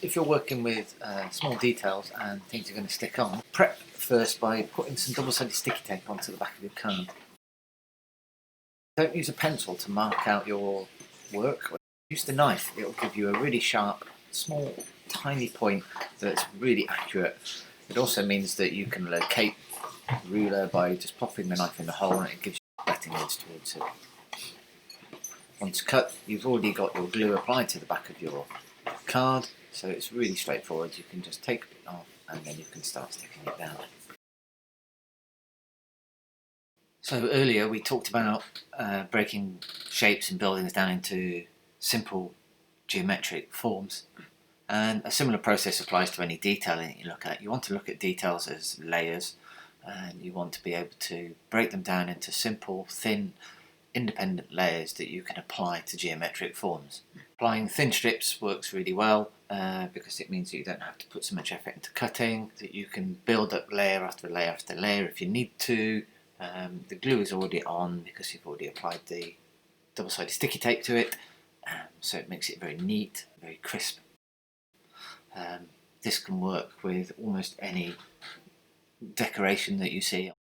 If you're working with small details and things are going to stick on, prep first by putting some double-sided sticky tape onto the back of your card. Don't use a pencil to mark out your work. Use the knife. It'll give you a really sharp, small, tiny point that's really accurate. It also means that you can locate the ruler by just popping the knife in the hole, and it gives you a wetting edge towards it. Once cut, you've already got your glue applied to the back of your card, so it's really straightforward. You can just take it off and then you can start sticking it down. So earlier we talked about breaking shapes and buildings down into simple geometric forms, and a similar process applies to any detailing that you look at. You want to look at details as layers, and you want to be able to break them down into simple, thin, independent layers that you can apply to geometric forms. Applying thin strips works really well because it means that you don't have to put so much effort into cutting, that you can build up layer after layer after layer if you need to. The glue is already on because you've already applied the double-sided sticky tape to it, so it makes it very neat, very crisp. This can work with almost any decoration that you see.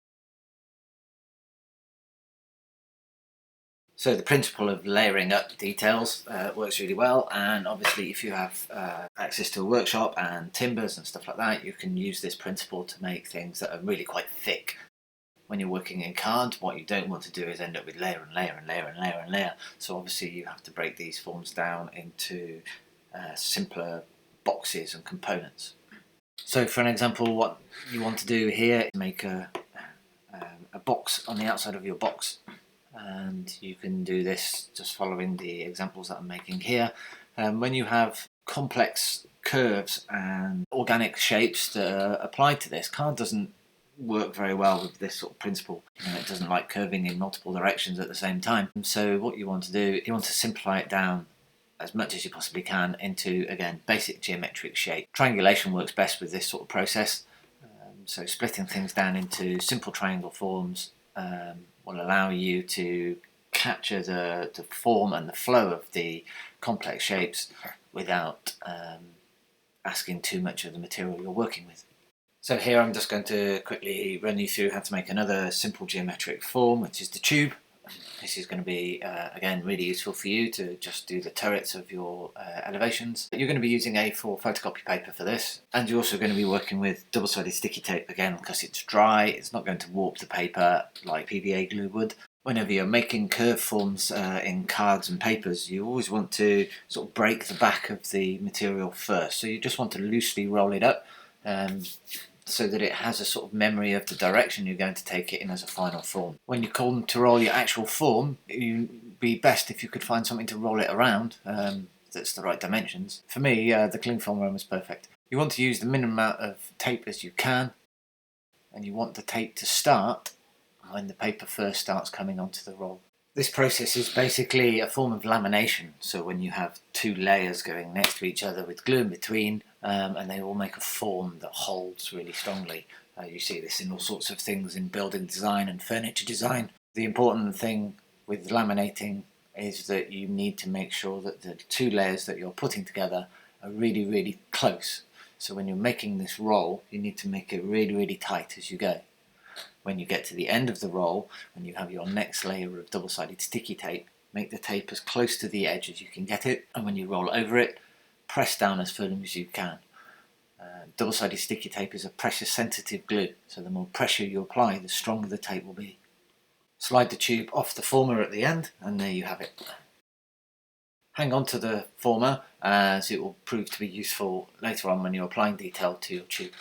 So the principle of layering up details works really well, and obviously if you have access to a workshop and timbers and stuff like that, you can use this principle to make things that are really quite thick. When you're working in cards, what you don't want to do is end up with layer and layer and layer and layer and layer. So obviously you have to break these forms down into simpler boxes and components. So for an example, what you want to do here is make a box on the outside of your box. And you can do this just following the examples that I'm making here. When you have complex curves and organic shapes that are applied to this, card doesn't work very well with this sort of principle. It doesn't like curving in multiple directions at the same time. So what you want to do, you want to simplify it down as much as you possibly can into, again, basic geometric shape. Triangulation works best with this sort of process. So splitting things down into simple triangle forms will allow you to capture the form and the flow of the complex shapes without asking too much of the material you're working with. So here I'm just going to quickly run you through how to make another simple geometric form, which is the tube. This is going to be, again, really useful for you to just do the turrets of your elevations. You're going to be using A4 photocopy paper for this, and you're also going to be working with double-sided sticky tape again because it's dry. It's not going to warp the paper like PVA glue would. Whenever you're making curve forms in cards and papers, you always want to sort of break the back of the material first. So you just want to loosely roll it up so that it has a sort of memory of the direction you're going to take it in as a final form. When you come to roll your actual form, it'd be best if you could find something to roll it around that's the right dimensions. For me, the cling film room is perfect. You want to use the minimum amount of tape as you can, and you want the tape to start when the paper first starts coming onto the roll. This process is basically a form of lamination, so when you have two layers going next to each other with glue in between, and they all make a form that holds really strongly. You see this in all sorts of things in building design and furniture design. The important thing with laminating is that you need to make sure that the two layers that you're putting together are really, really close. So when you're making this roll, you need to make it really, really tight as you go. When you get to the end of the roll, when you have your next layer of double-sided sticky tape, make the tape as close to the edge as you can get it, and when you roll over it, press down as firm as you can. Double-sided sticky tape is a pressure-sensitive glue, so the more pressure you apply, the stronger the tape will be. Slide the tube off the former at the end, and there you have it. Hang on to the former, as it will prove to be useful later on when you're applying detail to your tube.